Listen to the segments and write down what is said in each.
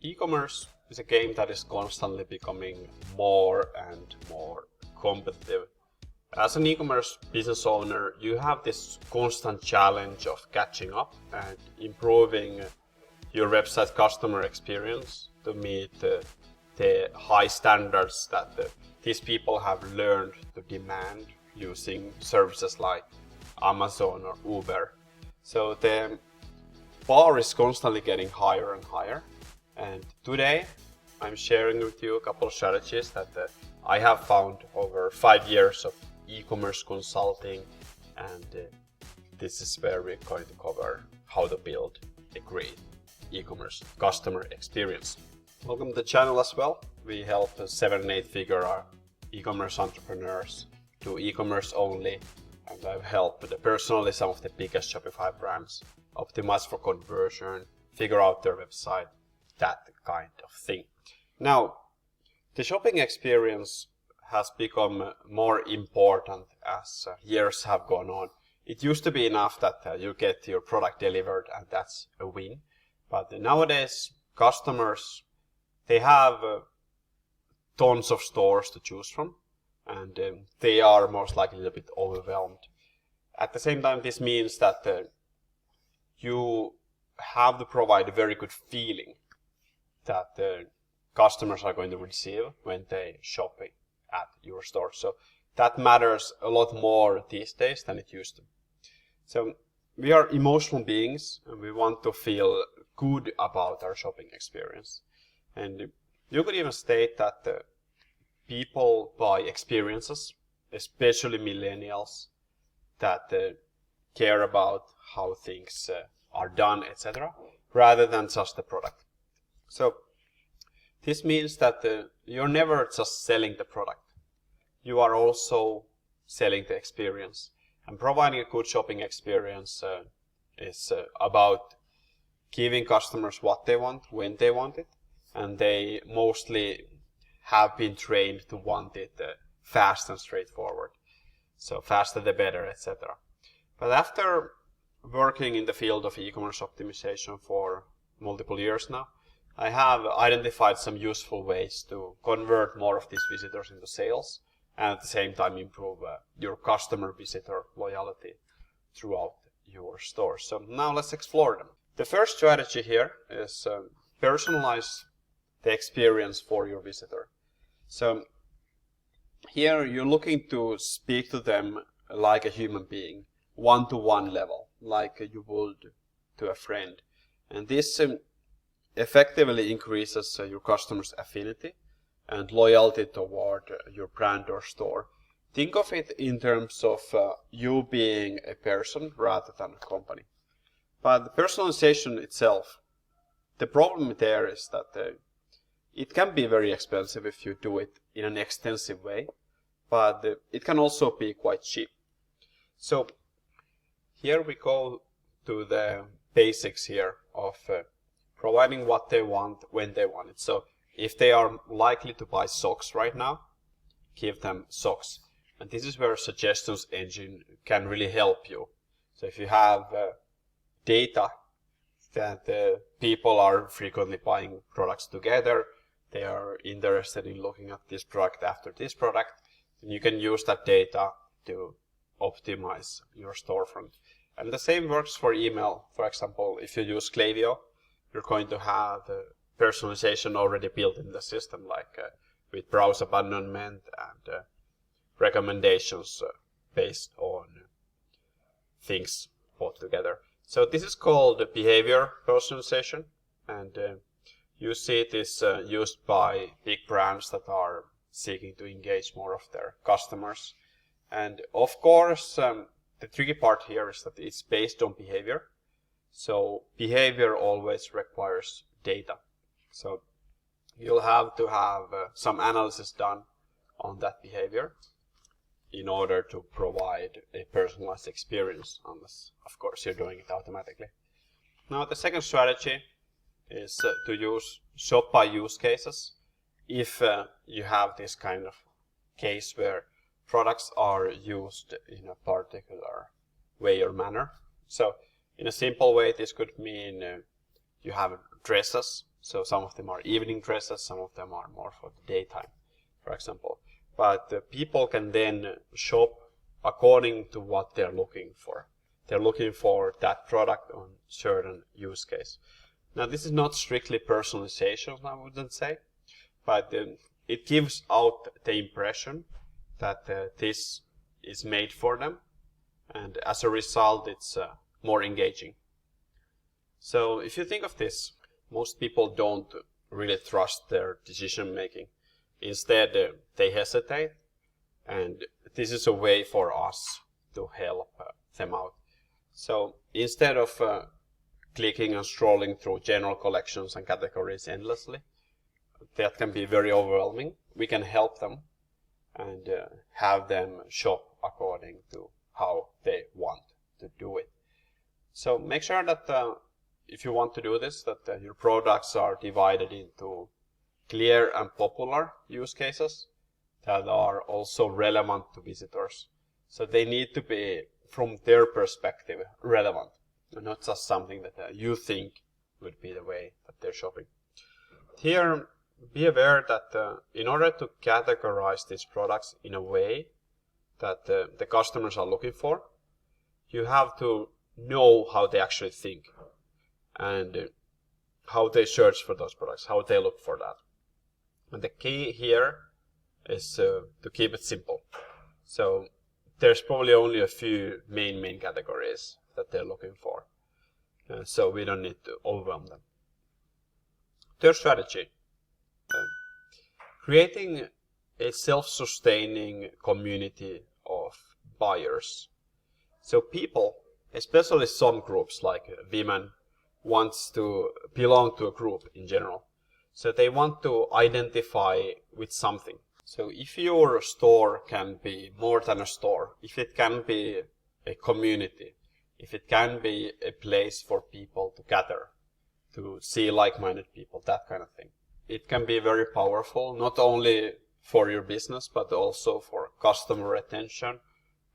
E-commerce is a game that is constantly becoming more and more competitive. As an e-commerce business owner, you have this constant challenge of catching up and improving your website customer experience to meet the high standards that these people have learned to demand using services like Amazon or Uber. So the bar is constantly getting higher and higher. And today I'm sharing with you a couple of strategies that I have found over 5 years of e-commerce consulting, and this is where we're going to cover how to build a great e-commerce customer experience. Welcome to the channel as well. We help 7 and 8 figure e-commerce entrepreneurs do e-commerce only, and I've helped personally some of the biggest Shopify brands optimize for conversion, figure out their website, that kind of thing. Now, the shopping experience has become more important as years have gone on. It used to be enough that you get your product delivered and that's a win. But nowadays, customers, they have tons of stores to choose from, and they are most likely a little bit overwhelmed. At the same time, this means that you have to provide a very good feeling that the customers are going to receive when they shop at your store. So that matters a lot more these days than it used to. So we are emotional beings and we want to feel good about our shopping experience. And you could even state that people buy experiences, especially millennials, that care about how things are done, etc., rather than just the product. So this means that you're never just selling the product. You are also selling the experience. And providing a good shopping experience is about giving customers what they want, when they want it. And they mostly have been trained to want it fast and straightforward. So faster the better, etc. But after working in the field of e-commerce optimization for multiple years now, I have identified some useful ways to convert more of these visitors into sales and at the same time improve your customer visitor loyalty throughout your store. So now let's explore them. The first strategy here is personalize the experience for your visitor. So here you're looking to speak to them like a human being, one-to-one level, like you would to a friend. And this effectively increases your customers' affinity and loyalty toward your brand or store. Think of it in terms of you being a person rather than a company. But the personalization itself, the problem there is that it can be very expensive if you do it in an extensive way, but it can also be quite cheap. So here we go to the basics here of providing what they want when they want it. So if they are likely to buy socks right now, give them socks. And this is where suggestions engine can really help you. So if you have data that people are frequently buying products together, they are interested in looking at this product after this product, and you can use that data to optimize your storefront. And the same works for email. For example, if you use Klaviyo, you're going to have personalization already built in the system, like with browse abandonment and recommendations based on things put together. So this is called behavior personalization, and you see this used by big brands that are seeking to engage more of their customers. And of course, the tricky part here is that it's based on behavior. So behavior always requires data. So you'll have to have some analysis done on that behavior in order to provide a personalized experience, unless, of course, you're doing it automatically. Now, the second strategy is to use shop by use cases. If you have this kind of case where products are used in a particular way or manner. So in a simple way, this could mean you have dresses. So some of them are evening dresses, some of them are more for the daytime, for example. But people can then shop according to what they're looking for. They're looking for that product on certain use case. Now this is not strictly personalization, I wouldn't say, but it gives out the impression that this is made for them, and as a result it's more engaging. So if you think of this, most people don't really trust their decision making. Instead, they hesitate, and this is a way for us to help them out. So instead of clicking and scrolling through general collections and categories endlessly, that can be very overwhelming. We can help them and have them shop according to how they want to do it. So make sure that if you want to do this, that your products are divided into clear and popular use cases that are also relevant to visitors. So they need to be, from their perspective, relevant, and not just something that you think would be the way that they're shopping. Here, be aware that in order to categorize these products in a way that the customers are looking for, you have to know how they actually think and how they search for those products, how they look for that. And the key here is to keep it simple. So there's probably only a few main categories that they're looking for. So we don't need to overwhelm them. Third strategy, creating a self-sustaining community of buyers. So people, especially some groups like women, wants to belong to a group in general. So they want to identify with something. So if your store can be more than a store, if it can be a community, if it can be a place for people to gather, to see like-minded people, that kind of thing, it can be very powerful, not only for your business, but also for customer retention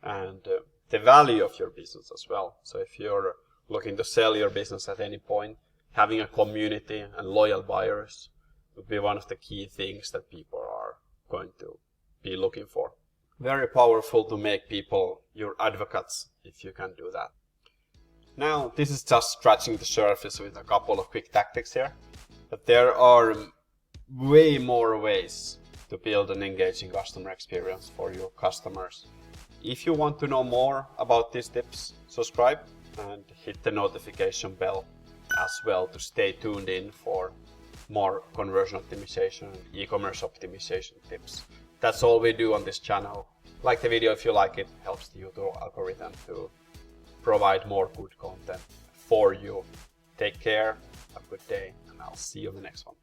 and the value of your business as well. So if you're looking to sell your business at any point, having a community and loyal buyers would be one of the key things that people are going to be looking for. Very powerful to make people your advocates if you can do that. Now, this is just scratching the surface with a couple of quick tactics here, but there are way more ways to build an engaging customer experience for your customers. If you want to know more about these tips, subscribe and hit the notification bell as well to stay tuned in for more conversion optimization and e-commerce optimization tips. That's all we do on this channel. Like the video if you like it, helps the YouTube algorithm to provide more good content for you. Take care, have a good day, and I'll see you in the next one.